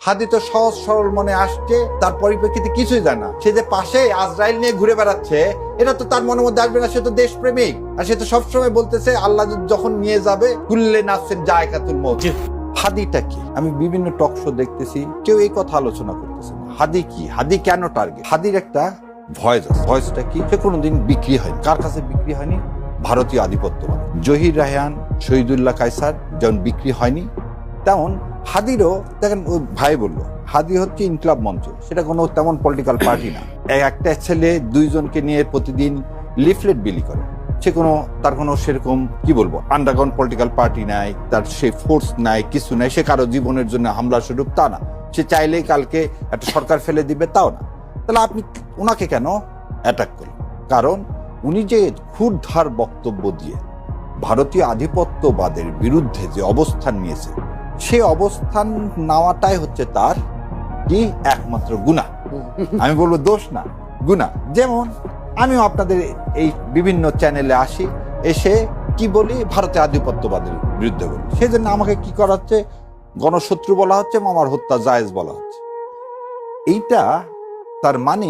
হাদি তো সহজ সরল মনে আসছে, তার পরিপ্রেক্ষিতে কিছুই জানে না। সে যে পাশে আজরাইল নিয়ে ঘুরে বেড়াচ্ছে, এটা তো তার মনের মধ্যে আসবে না। সে তো দেশপ্রেমিক, আর সে তো সবসময় বলতেছে আল্লাহ যখন নিয়ে যাবে কুল্লে নাফসিন জায়কাতুল মউত। হাদিটা কি? আমি বিভিন্ন টক শো দেখতেছি, কেউ এই কথা আলোচনা করতেছে না। হাদি কি? হাদি কেন টার্গেট? হাদির একটা ভয়েস আছে। ভয়েসটা কি? সে কোনোদিন বিক্রি হয়নি। কার কাছে বিক্রি হয়নি? ভারতীয় আধিপত্যবাদ। জহির রায়হান, শহীদুল্লাহ কায়সার যেমন বিক্রি হয়নি, তেমন হাদিরও দেখেন। ওই ভাই বললো হাদি হচ্ছে ইনকলাব মঞ্চ, সেটা কোনো তেমন পলিটিক্যাল পার্টি না। একটা ছেলে দুইজনকে নিয়ে প্রতিদিন লিফলেট বিলি করে। সে তার কোনো সেরকম কি বলবো আন্ডারগ্রাউন্ড পলিটিক্যাল পার্টি নাই, তার সে ফোর্স নাই, কিছু নাই। সে কারো জীবনের জন্য হামলা স্বরূপ তা না। সে চাইলেই কালকে একটা সরকার ফেলে দিবে তাও না। তাহলে আপনি ওনাকে কেন অ্যাটাক করলেন? কারণ উনি যে ক্ষুরধার বক্তব্য দিয়ে ভারতীয় আধিপত্যবাদের বিরুদ্ধে যে অবস্থান নিয়েছে, সেই অবস্থান নেওয়াটাই হচ্ছে তার কি একমাত্র গুনাহ। আমি বলবো দোষ না, গুনাহ। যেমন আমিও আপনাদের এই বিভিন্ন চ্যানেলে আসি, এসে কি বলি? ভারতের আধিপত্যবাদের বিরুদ্ধে বলি। সেই জন্য আমাকে কি করা হচ্ছে? গণশত্রু বলা হচ্ছে, মামার হত্যা জায়েজ বলা হচ্ছে। এইটা তার মানে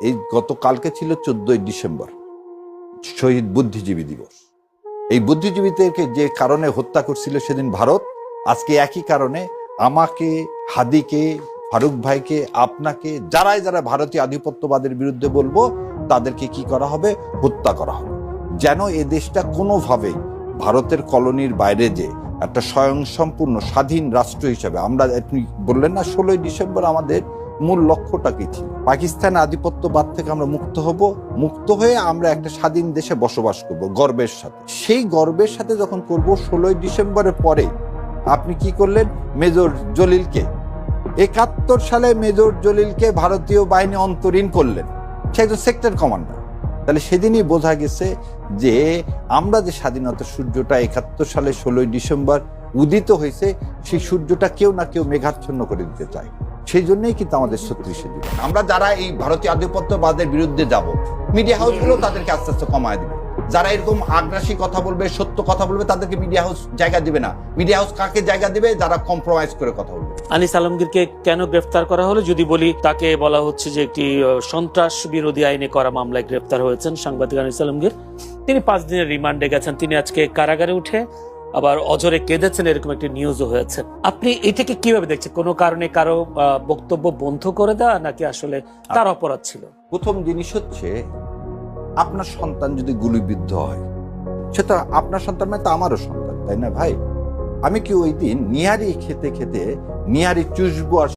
এই গতকালকে ছিল 14ই ডিসেম্বর, শহীদ বুদ্ধিজীবী দিবস। এই বুদ্ধিজীবীদেরকে যে কারণে হত্যা করছিল সেদিন ভারত, আজকে একই কারণে আমাকে, হাদিকে, ফারুক ভাইকে, আপনাকে, যারা ভারতীয় আধিপত্যবাদের বিরুদ্ধে বলবো তাদেরকে কি করা হবে? হত্যা করা হবে। যেন এ দেশটা কোনোভাবেই ভারতের কলোনির বাইরে যে একটা স্বয়ংসম্পূর্ণ স্বাধীন রাষ্ট্র হিসাবে আমরা, আপনি বললেন না 16ই ডিসেম্বর আমাদের মূল লক্ষ্যটা কি ছিল? পাকিস্তান আধিপত্যবাদ থেকে আমরা মুক্ত হব, মুক্ত হয়ে আমরা একটা স্বাধীন দেশে বসবাস করব গর্বের সাথে। সেই গর্বের সাথে যখন করব, 16ই ডিসেম্বরের পরে আপনি কি করলেন? মেজর জলিলকে 71 সালে মেজর জলিলকে ভারতীয় বাহিনী অন্তরীণ করলেন। সে একজন সেক্টর কমান্ডার। তাহলে সেদিনই বোঝা গেছে যে আমরা যে স্বাধীনতার সূর্যটা 71 সালে 16ই ডিসেম্বর উদিত হয়েছে, সেই সূর্যটা কেউ না কেউ মেঘাচ্ছন্ন করে দিতে চায়। সেই জন্যই কিন্তু আমাদের 36 দিন আমরা যারা এই ভারতীয় আধিপত্যবাদের বিরুদ্ধে যাব, মিডিয়া হাউসগুলো তাদেরকে আস্তে আস্তে কমায় দিবে। যারা এরকম আগ্রাসী কথা বলবে, সত্য কথা বলবে, তাদেরকে মিডিয়া হাউস জায়গা দিবে না। মিডিয়া হাউস কাকে জায়গা দিবে? যারা কম্প্রোমাইজ করে কথা বলবে। আনিস আলমগীরকে কেন গ্রেফতার করা হলো? যদি বলি, তাকে বলা হচ্ছে যে একটি সন্ত্রাস বিরোধী আইনে করা মামলায় গ্রেফতার হয়েছেন সাংবাদিক আনিস আলমগীর। তিনি 5 দিনের রিমান্ডে গেছেন। তিনি আজকে কারাগারে উঠে আবার অজরে কেঁদেছেন, এরকম একটি নিউজও হয়েছে। আপনি এটাকে কিভাবে দেখছেন? কোনো কারণে কারো বক্তব্য বন্ধ করে দেওয়া, নাকি আসলে তার অপরাধ ছিল? প্রথম জিনিস হচ্ছে, আপনার সন্তান যদি গুলিবিদ্ধ হয়, সেটা আপনার সন্তান মানে তো আমারও সন্তান, তাই না ভাই? আমি কি ওই দিন নিহারি খেতে খেতে নিহারি চুষবো আর